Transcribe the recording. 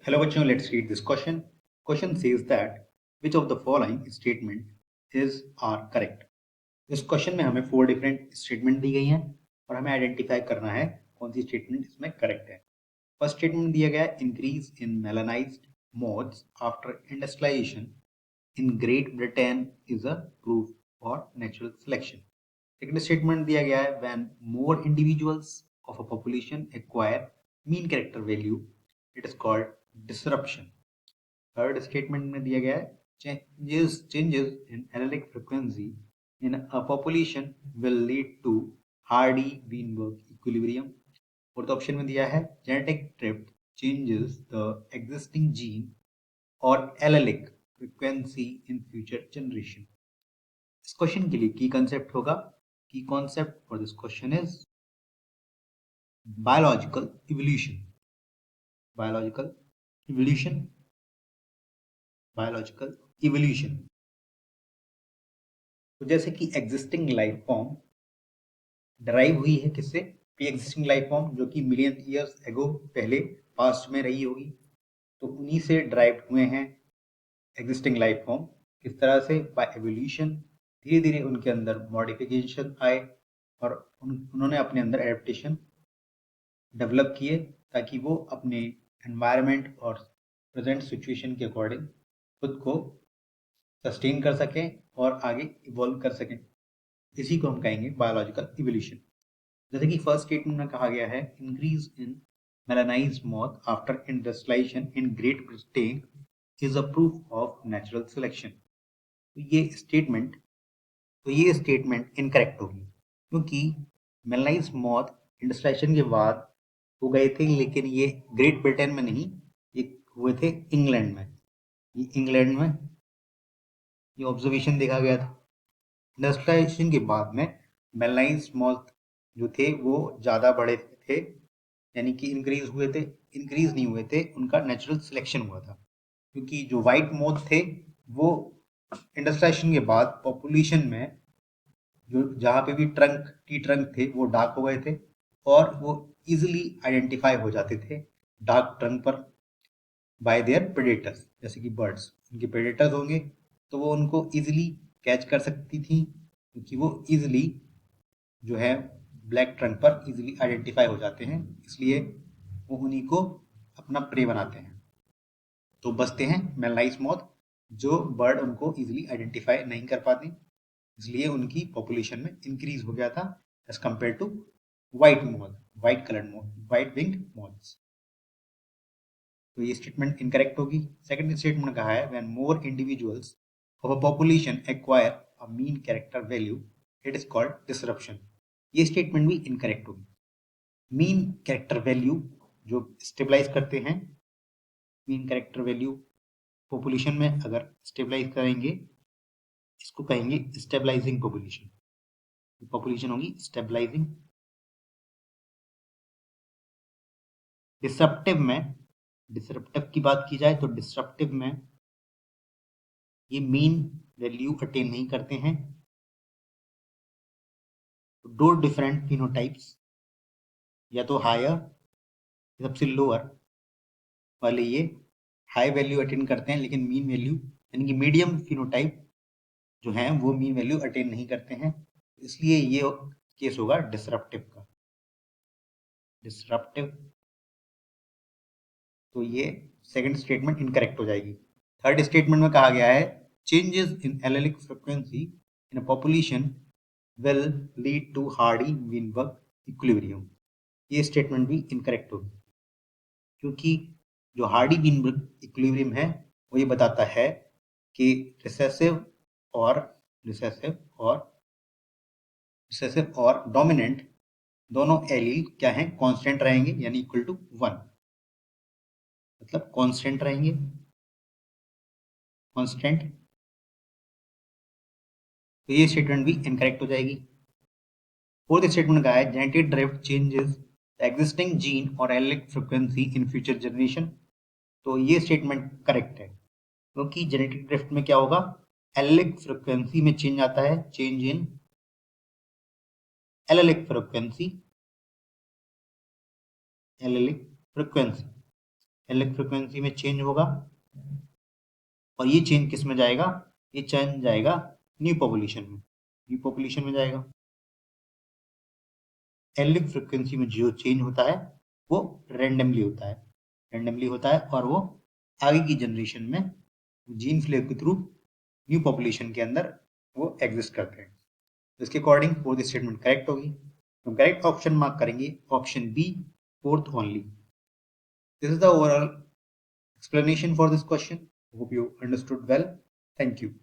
Hello, bachcho, let's read this question. Question says that which of the following statement is are correct? इस question में हमें 4 different statement दी गई हैं और हमें आइडेंटिफाई करना है कौन सी स्टेटमेंट इसमें करेक्ट है। फर्स्ट स्टेटमेंट दिया गया है increase in melanised moths after industrialisation in Great Britain is a proof for natural selection. Second statement दिया गया है when more individuals of a population acquire mean character value it is called disruption. Third statement में दिया गया है changes in allelic frequency in a population will lead to Hardy-Weinberg equilibrium. Fourth option में दिया है genetic drift changes the existing gene or allelic frequency in future generation. इस question के लिए की कंसेप्ट होगा की concept for this question is biological evolution. biological evolution biological evolution. तो जैसे कि एग्जिस्टिंग लाइफ फॉर्म डराइव हुई है किससे? प्री एग्जिस्टिंग लाइफ फॉर्म जो कि मिलियन ईयर्स एगो पहले पास्ट में रही होगी, तो उन्हीं से ड्राइव हुए हैं एग्जिस्टिंग लाइफ फॉर्म। किस तरह से? By evolution. धीरे धीरे उनके अंदर मॉडिफिकेशन आए और उन्होंने अपने अंदर एडेप्टेशन डेवलप किए ताकि वो अपने एनवायरनमेंट और प्रेजेंट सिचुएशन के अकॉर्डिंग खुद को सस्टेन कर सकें और आगे इवॉल्व कर सकें। इसी को हम कहेंगे बायोलॉजिकल इवोल्यूशन। जैसे कि फर्स्ट स्टेटमेंट में कहा गया है increase in melanised moth after industrialisation in Great Britain is a proof of natural selection. तो ये स्टेटमेंट इनकरेक्ट होगी क्योंकि मेलानाइज्ड मॉथ इंडस्ट्रियलाइजेशन के बाद हो गए थे, लेकिन ये ग्रेट ब्रिटेन में नहीं, ये हुए थे इंग्लैंड में। ये इंग्लैंड में ये ऑब्जर्वेशन देखा गया था। इंडस्ट्रियलाइजेशन के बाद में मेलानाइज्ड मॉथ जो थे वो ज़्यादा बड़े थे, यानी कि इंक्रीज नहीं हुए थे, उनका नेचुरल सिलेक्शन हुआ था। क्योंकि जो वाइट मॉथ थे वो इंडस्ट्रियलाइजेशन के बाद पॉपुलेशन में जो जहाँ पे भी टी ट्रंक थे वो डार्क हो गए थे और वो इजिली आइडेंटिफाई हो जाते थे डार्क ट्रंक पर बाय देयर प्रेडेटर्स। जैसे कि बर्ड्स उनके प्रेडेटर्स होंगे तो वो उनको इजिली कैच कर सकती थी क्योंकि वो इजिली जो है ब्लैक ट्रंक पर इजिली आइडेंटिफाई हो जाते हैं, इसलिए वो उन्हीं को अपना प्रे बनाते हैं। तो बचते हैं मेलानाइज्ड मॉथ, जो बर्ड उनको इजिली आइडेंटिफाई नहीं कर पाती, इसलिए उनकी पॉपुलेशन में इंक्रीज हो गया था as compare to white moth, white coloured moth, white winged moths. तो ये स्टेटमेंट इनकरेक्ट होगी। सेकंड स्टेटमेंट कहा है when more individuals of a population acquire a mean character value it is called disruption. ये statement भी incorrect होगी। Mean character value जो stabilise करते हैं, मीन कैरेक्टर वैल्यू पॉपुलेशन में अगर स्टेबलाइज करेंगे इसको कहेंगे स्टेबलाइजिंग पॉपुलेशन। पॉपुलेशन होगी स्टेबलाइजिंग। डिसरप्टिव की बात की जाए तो डिसरप्टिव में ये मीन वैल्यू अटेन नहीं करते हैं। दो डिफरेंट फिनोटाइप्स, या तो हायर सबसे लोअर वाले ये हाई वैल्यू अटेन करते हैं, लेकिन मीन वैल्यू यानी कि मीडियम फिनोटाइप जो है वो मीन वैल्यू अटेन नहीं करते हैं, इसलिए ये केस होगा डिसरप्टिव का। डिसरप्टिव, तो ये सेकंड स्टेटमेंट इनकरेक्ट हो जाएगी। थर्ड स्टेटमेंट में कहा गया है changes in allelic frequency in a population will lead to Hardy Weinberg equilibrium. ये स्टेटमेंट भी इनकरेक्ट होगी क्योंकि जो हार्डी-वीनबर्ग इक्विलिब्रियम है वो ये बताता है कि रिसेसिव और डोमिनेंट दोनों एलील क्या हैं? कांस्टेंट रहेंगे, यानी इक्वल टू 1, मतलब कांस्टेंट रहेंगे, कांस्टेंट। तो ये स्टेटमेंट भी इनकरेक्ट हो जाएगी। फोर्थ स्टेटमेंट का है genetic drift changes the existing gene और allelic frequency in future generation. तो ये स्टेटमेंट करेक्ट है क्योंकि जेनेटिक ड्रिफ्ट में क्या होगा? एलेलिक फ्रीक्वेंसी में चेंज आता है, change in allelic frequency, allelic frequency में चेंज होगा और ये चेंज किस में जाएगा, ये चेंज जाएगा न्यू पॉपुलेशन में, न्यू पॉपुलेशन में जाएगा। एलिक फ्रिक्वेंसी में जो चेंज होता है वो रैंडमली होता है, रैंडमली होता है और वो आगे की जनरेशन में जीन फ्लेव के थ्रू न्यू पॉपुलेशन के अंदर वो एग्जिस्ट करते हैं। इसके अकॉर्डिंग फोर्थ स्टेटमेंट करेक्ट होगी, तो करेक्ट ऑप्शन मार्क करेंगे option B, fourth only. This is the overall explanation for this question. Hope you understood well. Thank you.